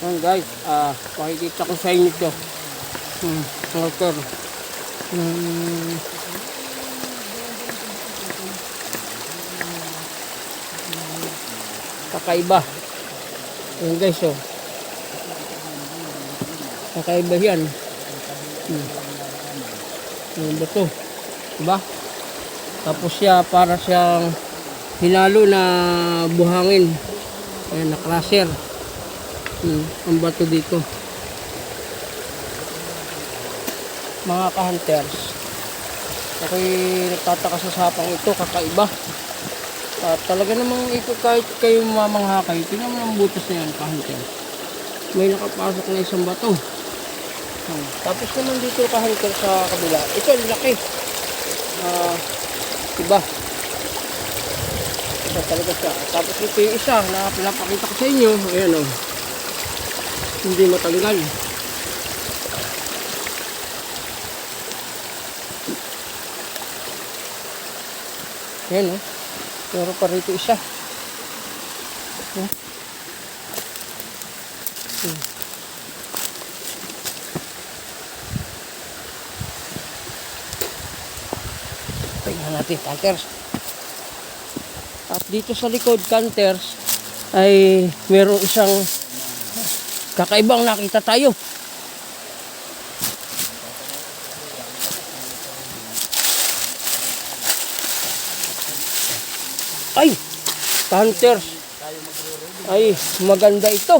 Ayan guys, pakikita ko sa inyo ito. Snorkel. Kakaiba. Ayan guys, oh. Kakaiba yan. Ayan ba ito? Diba? Tapos siya, para siyang hinalo na buhangin. Ayan, na crusher. Ang bato dito. Mga ka-hunters, ako'y nagtataka sa sapang ito, kakaiba. At talaga namang ito, kahit kayo mamangha kayo, tingnan mo ang butas na yan, ka-hunters. May nakapasok na isang bato. Tapos naman dito, ka-hunters, sa kabila, ito ang laki. Diba? Ito talaga siya. Tapos ito yung isa na pinapakita ko sa inyo. Ayan o. Hindi matanggal. Ayan o. Pero pa rito isa. Tingnan natin, hunters. At dito sa likod, hunters, ay merong isang kakaibang nakita tayo. Ay, hunters. Ay, maganda ito.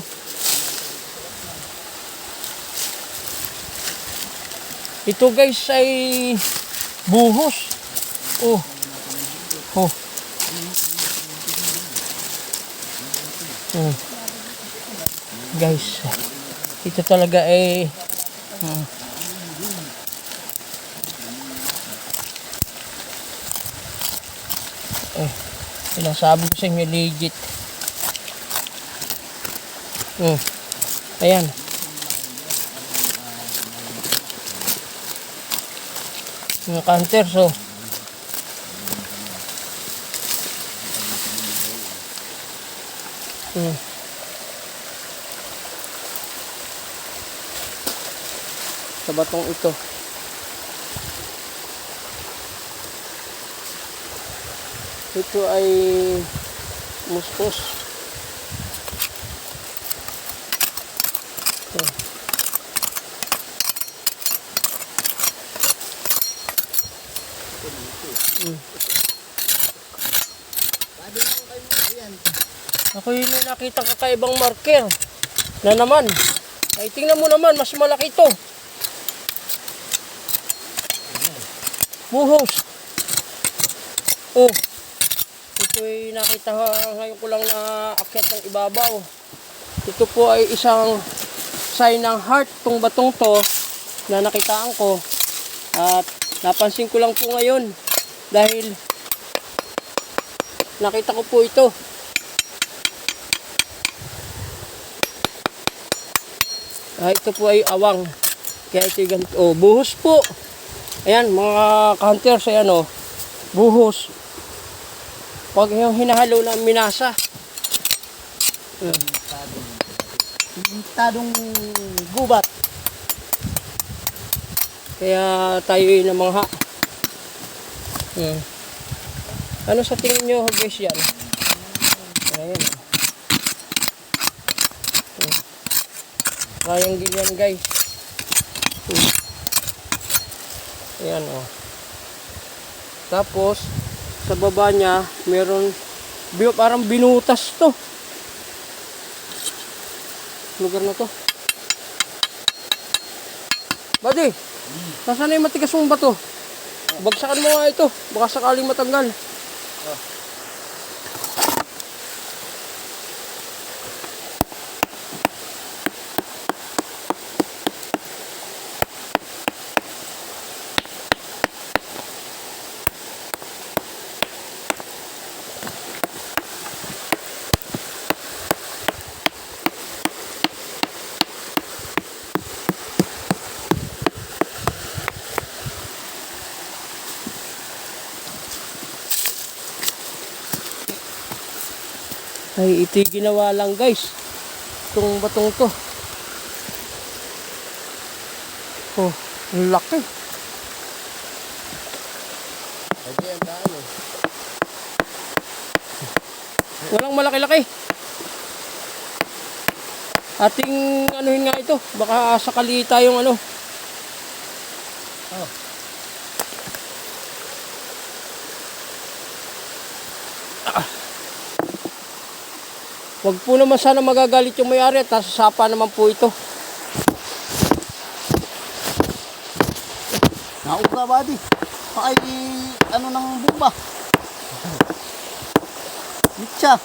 Ito guys ay buhos. Oh. Guys, ito talaga ay sinasabi ko sa inyo, legit. Ayan. Mga hunters, oh. Sa batong ito. Ito ay muskos. Ako yun yung nakita kakaibang marker na naman. Ay, tingnan mo naman, mas malaki ito. Buhos. Oh. Ito ay nakita ngayon ko lang na akyat ng ibabaw. Ito po ay isang sign ng heart, tong batong to na nakitaan ko. At napansin ko lang po ngayon dahil nakita ko po ito. Ito po ay awang. Kaya ito yung ganito. Oh, buhos po. Ayan, mga hunters, ayan o. Buhos. Huwag yung hinahalo na minasa. Tadong gubat. Kaya tayo ay namangha. Ano sa tingin nyo guys yan? Ayan o. Kayang ganyan guys. Ayan o. Tapos sa baba niya meron parang binutas to. Lugar na to. Buddy, nasaan na yung matigas mong bato? Bagsakan mo nga ito. Baka sakaling matanggal. Ay, ito ginawa lang guys. Itong batong to. Oh, ang laki. Lagi ang daan eh. Walang malaki-laki. Ating anuhin nga ito. Baka sakali tayong ano. Oh. Wag po naman sana magagalit yung may-ari at nasasapa naman po ito. Nauga buddy. Pakay ano ng bumba. Mitsa.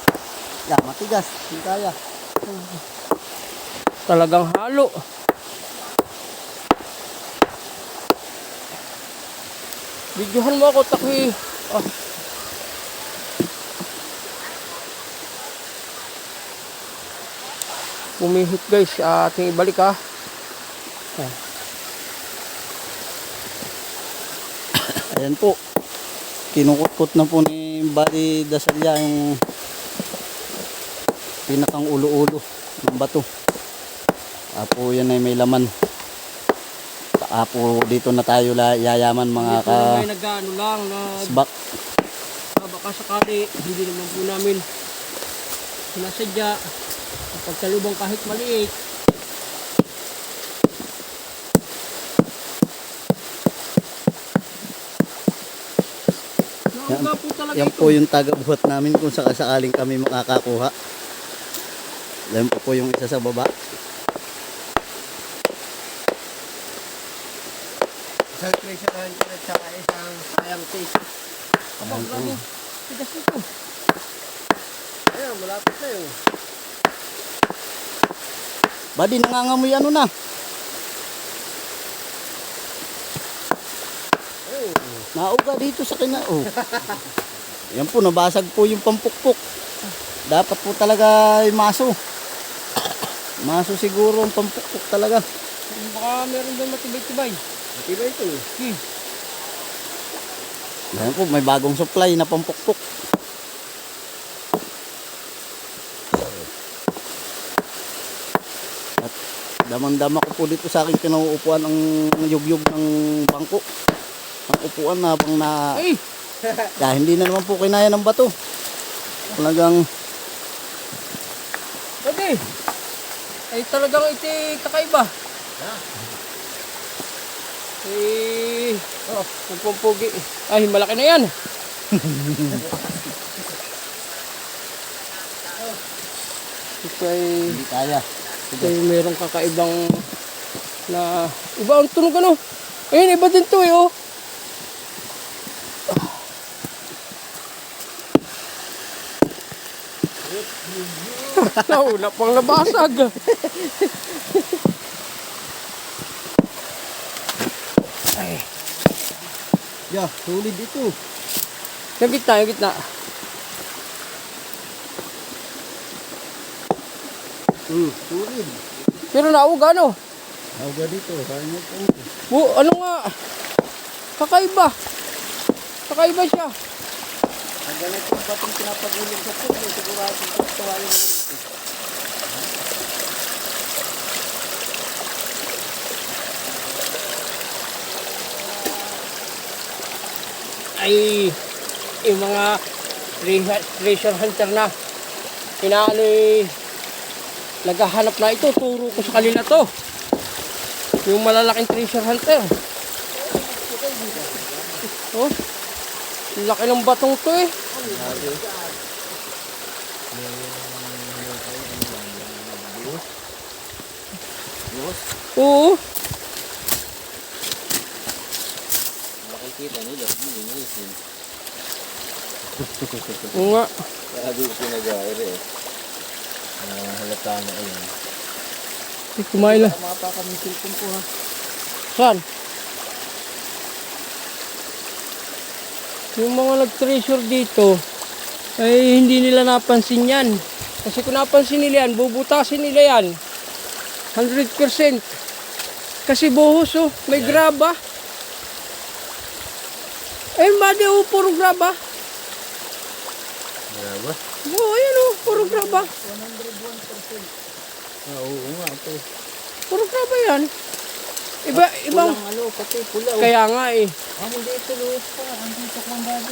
Ya, matigas. Hindi kaya. Talagang halo. Videohan mo ako, Taki. Ah. Pumihit guys, ating ibalik ha. Ah. Ayan po. Kinukut-kut na po ni Buddy Dasalya yung pinakang ulo-ulo ng bato. Apo yan ay may laman. Apo dito na tayo yayaman mga Dito na may nag-ano lang na sbak. baka sakali hindi naman po namin sinasadya pagsalubong kahit maliit. Nauga po talaga Yan ito. po yung taga-buhat namin kung sakasakaling kami makakakuha. Yan po yung isa sa baba. Isang treasure hunter at saka isang sayang fish. Abang, grabe. Tigas nito. Ayan, malapit na yun. Buddy, nangangamoy ano na? Nauga dito sa kina. Oh. Yan po, nabasag po yung pampukpok. Dapat po talaga ay maso. Maso siguro ang pampukpok talaga. Baka meron doon matibay-tibay. Matibay ito eh. Yan po, may bagong supply na pampukpok. At damang-dama ko po dito sa aking kinauupuan ang yugyug ng bangko. Ang upuan na habang na... Ay! Kaya hindi na naman po kinaya ng bato. Talagang... Sabi! Ay talagang iti kakaiba. Eh... Oh, nagpumpugi. Ay, malaki na yan. Ito ay... Hindi kaya. Ito ay merong kakaibang na... Iba ang tunog ano? Ayun, iba din to eh oh. Wala pang nabasag. Ay. Yeah, solid ito. Yung gitna, yung gitna. Solid. Pero nauga ano? Nauga dito. Kaya mo po. Ano nga? Kakaiba. Kakaiba siya. Ang ganito yung batong pinapagulong sa puno. Sigurado ko tawain mo dito. Ay, yung mga treasure hunter na inaano eh, naghahanap na ito, turo ko sa kanila to yung malalaking treasure hunter. Oh, laki ng batong to eh. Oo. Makikita nila, hindi nilisin. Oo nga. Sabi ko pinag-aire eh. Halata na ayun. Kumain lang. Mapaka ng cellphone ko ha. Saan? Yung mga nag-treasure dito ay hindi nila napansin yan. Kasi kung napansin nila yan, bubutasin nila yan. 100%. Kasi buhos oh, may graba. Eh, madi oh, puro graba. Graba? Oo, ayan oh, puro graba. 101%. Oo nga ito. Puro graba yan. Ibang, Pulang ano, pati pula. kaya nga eh. Hindi ito luwas pa. Ang dito kong bado.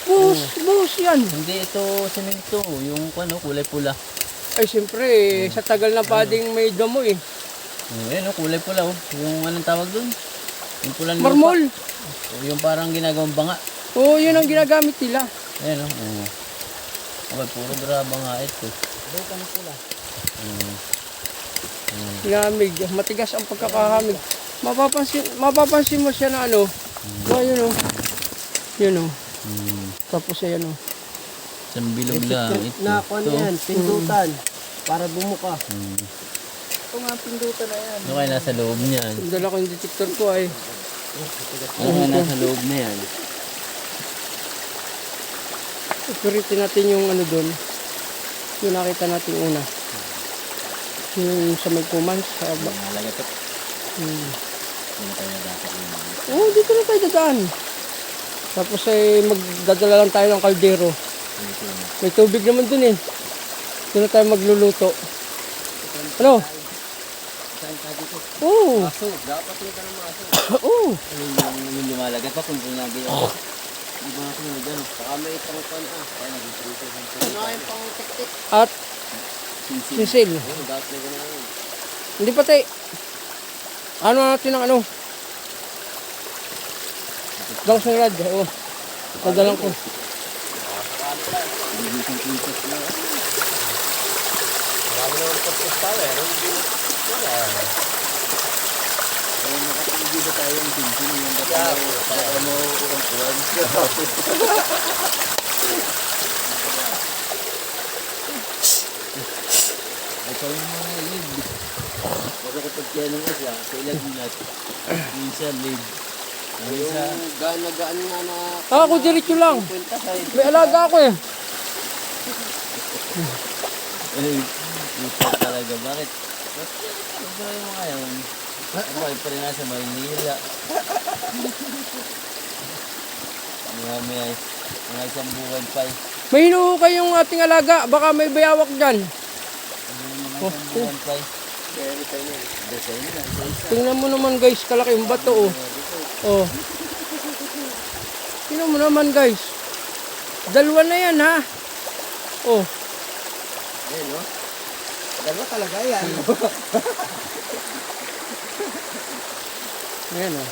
Buhos yan. Hindi ito semento. Yung ano, kulay pula. Ay, siyempre, sa tagal na pading may damo eh. Ayan o, kulay pula oh. Yung anong tawag dun? Yung pulang lupa. Marmol. Yung parang ginagawang banga. Oo, yun ang ginagamit nila. Ayan o. Oh. Okay, puro graba nga ito. Hinamig. Matigas ang pagkakahamig. Mapapansin mo siya na ano. Yun o. Yun o. Tapos ayan o. Isang bilog lang ito. pindutan. Para bumuka. Ito nga pindutan na yan. Ano kaya nasa loob niyan? Ang dala ko yung detector ko ay. Ano kaya nasa loob na yan? Ipiritin natin yung ano doon. Yung nakita natin una. Yung sa may kuman. Sa Nalagatot. Hindi tayo nagkakaroon yun. Oo, dito na tayo dadaan. Tapos ay magdadala lang tayo ng kaldero. May tubig naman dun eh. Doon na tayo magluluto. Ano? Oo. Aso, dapat yung ka ng aso. Oo. Yung lumalagat pa kung sinabi ako. Di ba ako nag gano'n? Baka may itang pan Kaya nag-iprito. Ano yung pang-tiktik? At sisil. Oo, dapat na gano'n. Hindi pati. Ano natin ang ano? Lang sa rad. Oo. Padalang ko. Bibisang pintas na. Marami naman podcast tayo eh. Kaya nakapagigil ba tayo yung pinsin yung para mo urang kuwan. Ay pa yung mga lead. Baka kapag kaya nung asya, kailan nat. Minsan lead. Minsan. Gaan nga na Ako diretso lang. May alaga ako eh. Ay, minsan talaga. Bakit? Ano ba yung mga yun? Ano ay pa rin nasa Maynila. Mga isang buwan pa eh. May hinuhukay yung ating alaga. Baka may bayawak dyan. Mga isang buwan pa eh. Design na. Tingnan mo naman guys. Kalaki yung bato oh. Oh. Tingnan mo naman guys. Dalawa na yan ha. Oh. Ayan, no? Dalawa talaga yan. Ayan o.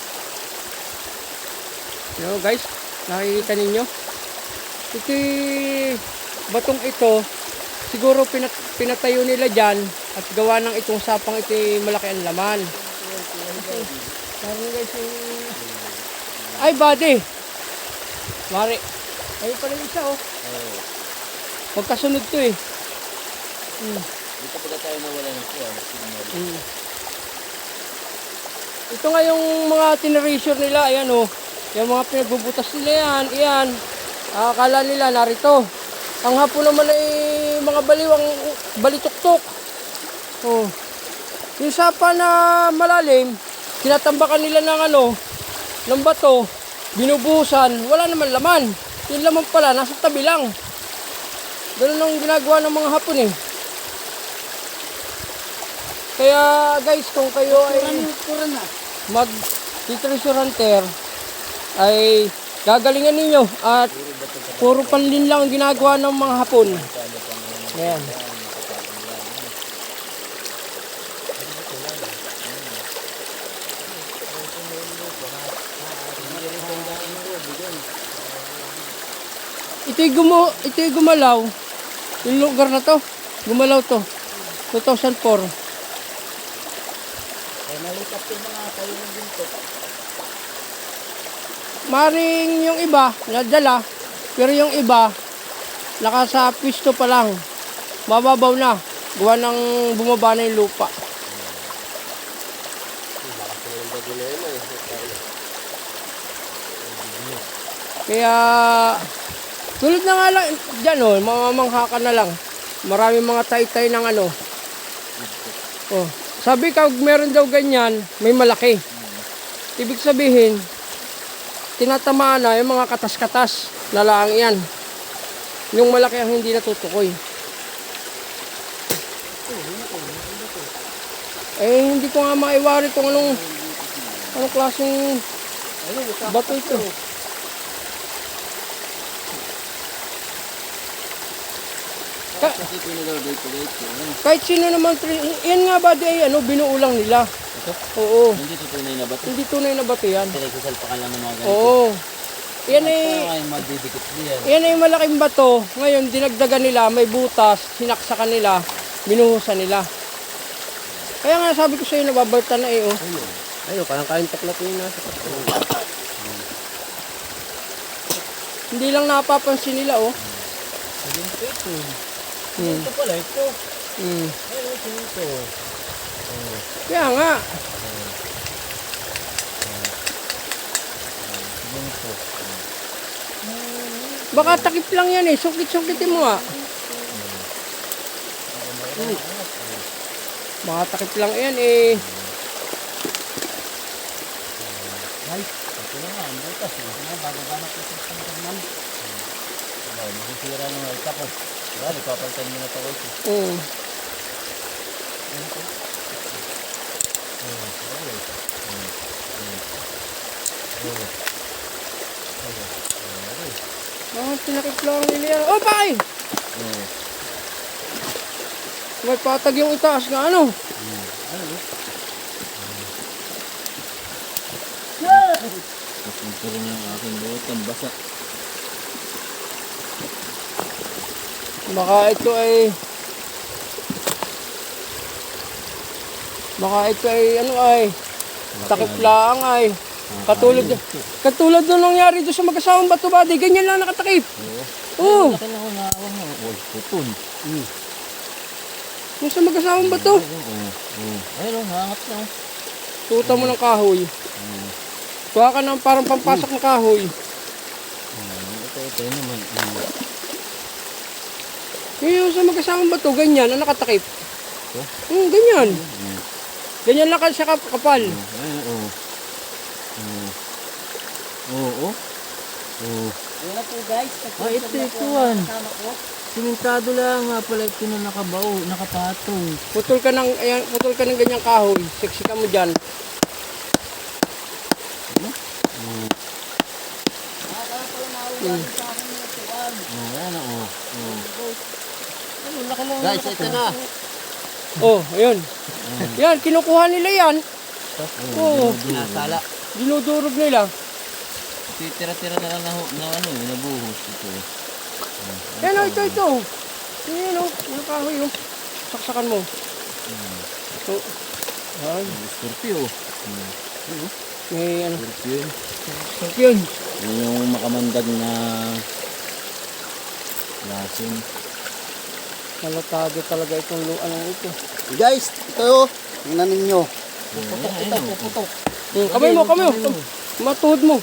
Yo guys, nakikita ninyo? Ito batong ito, siguro pinatayo nila dyan at gawa ng itong sapang ito malaki ang laman. Parang guys ay buddy! Mari. Ayun pala yung isa oh. Magkasunod to eh. Dito pala tayo nawala ng kuwan. Ito nga yung mga tineration nila, ayan oh. Yung mga pinagbubutas nila yan, iyan. Akala nila narito. Ang hapon naman ay mga baliwang balituktok. Oh. Yung sapa na malalim, tinatambakan nila ng ano, ng bato, binubuhusan, wala naman laman. Yung laman pala, nasa tabi lang. Ganun ang ginagawa ng mga hapon eh. Kaya guys, kung kayo ay mag-treasure hunter, ay gagalingan ninyo at puro panlin lang ang ginagawa ng mga hapon. Ayan. Ito'y gumalaw. Yung lugar na to, gumalaw to. 2004. Nalikat yung mga tayo ng ginto. Maring yung iba, nadala. Pero yung iba, nakasa pwisto pa lang. Mababaw na. Gawa ng bumaba na yung lupa. Kaya, tulad na nga lang, dyan o, mamamangha ka na lang. Maraming mga tay-tay ng ano. Oh, sabi ka, meron daw ganyan, may malaki. Ibig sabihin, tinatamaan na yung mga katas-katas, lalaang yan. Yung malaki ang hindi natutukoy. Eh, hindi ko nga maiwari kung anong klaseng bato ito. Kasi pinagawa dito. Kahit sino naman, yan nga ba di ay binuulang nila. Ito? Oo. Hindi ito tunay na bato. Hindi tunay na bato yan. Pinagsasalpakan lang ng mga ganito. Oo. Yan ay, Ay, magdidikit diyan. yan ay malaking bato. Ngayon, dinagdagan nila, may butas, sinaksakan nila, binuhusan nila. Kaya nga sabi ko sa'yo, nababalta na oh. Ayun, parang kain taklat yun nasa Hindi lang napapansin nila oh. Ito ito. Hmm. Ito pala ito. Hmm. Ayun, ito. Kaya nga. Ito. Baka takip lang yan eh. Sukit-sukitin mo ah. Baka takip lang yan eh. Ay, ito na nga. Ang butas. Bago-banak ito sa naman. Masisira ng ita ko. Wala, ipapalitan mo na ito ko ito. Hmm. Tinakip lang nila yan. Oh, pakay! May patag yung itaas nga ano. Ito rin yung aking buot. Ang basa. Baka ito ay ano ay takip lang ay katulad nung nangyari doon sa mag-asawang bato body, ganyan lang nakatakip. Oo. Laki na ako naawa mo. Wag putun. Yung sa mag-asawang bato. Ayun, hangat na. Tuta mo ng kahoy. Kuha ka ng parang pampasok ng kahoy. Ito naman. Yung sa mag-asawang bato, ganyan ang nakatakip. Ganyan. Ganyan lang siya kapal. Oo. Ayun na po guys. Ito. Simentado lang nga pala ito na nakapatong. Putol ka ng ganyang kahoy. Siksika mo dyan. Guys, ito na. Oh, ayun. Yan, kinukuha nila yan. Oo. Nasala. Dinudurog nila. Tira-tira na lang nabuhos ito. Yan o, ito. Yan o, yung kahoy o. Saksakan mo. So, ay, Scorpio. may ano. Scorpio. Yun. Yun yung makamandag na lasin. Malatado talaga itong luan ng ito. Guys, ito. Tingnan ninyo. Puputok. Kamay mo. Matuhod mo.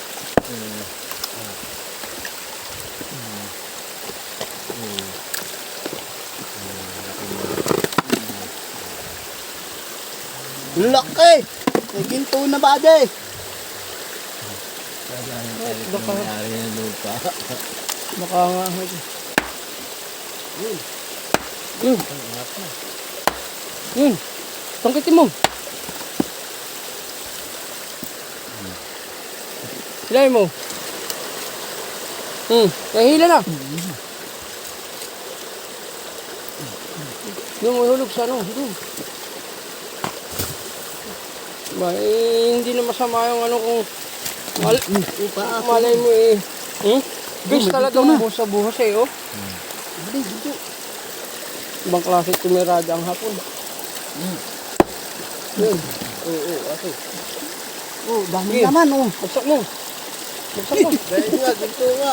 Laki! May ginto na ba de? Baka Nangyari ng lupa. nga. Yun. Tangkitin mo. Hilay mo. Nahihila na. Yung mahulog sa ano. Ba, hindi na masama yung ano kung malay mo Guys, talaga buhos sa buhos oh. Ibang klase tumirada ang hapon. Yun. Ate. Dami naman Bagsak mo. Dahil nga, ginto nga.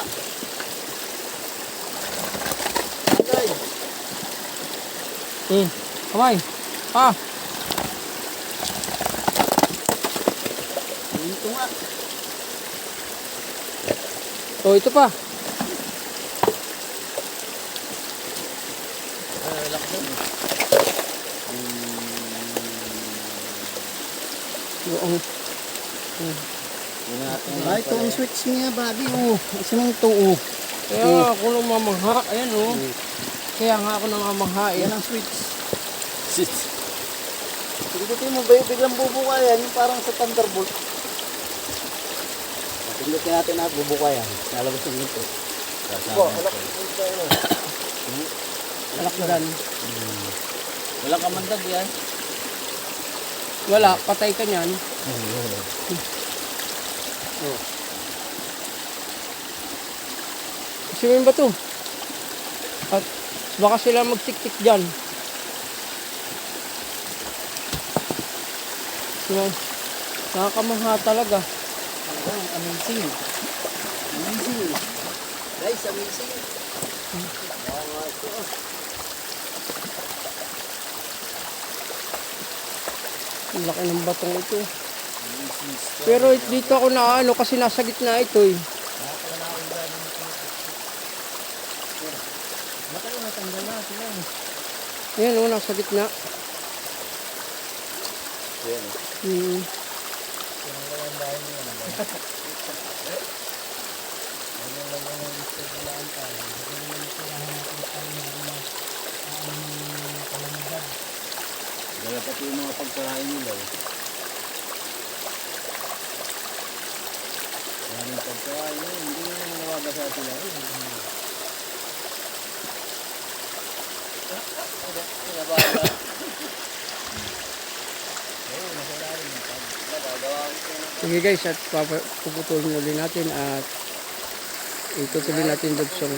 Agay. Kamay. Ginto nga. Oh, ito pa. Ay, ito ang switch niya, Bobby. Sinong ito, Kaya nga ako namamangha. Ayan Kaya nga ako namamangha. Yan ang switch. Pindutin mo ba yung biglang bubukayan, yung parang sa Thunderbolt. Pindutin natin na bubukayan. Nalabas yung ito. Alakdan. Walang kamandag yan. Wala, patay ka niyan. Kasi mo ba to? At baka sila magtik-tik dyan. So, nakakamangha talaga. Amazing. Amazing. Guys, amazing. Ang laki ng batong ito. Pero dito ako na ano kasi nasa gitna ito eh. Matagal natanggal na sila. Ayan o, nasa gitna. Yan. Hmm. Dala pati yung mga pagkain nila. Maraming pagkain yun. Hindi na nawabasa sila. Pinabala. Oo, masala rin. Nagagawa ko na. Sige guys, at puputulin ulit natin at itutuloy natin doon sa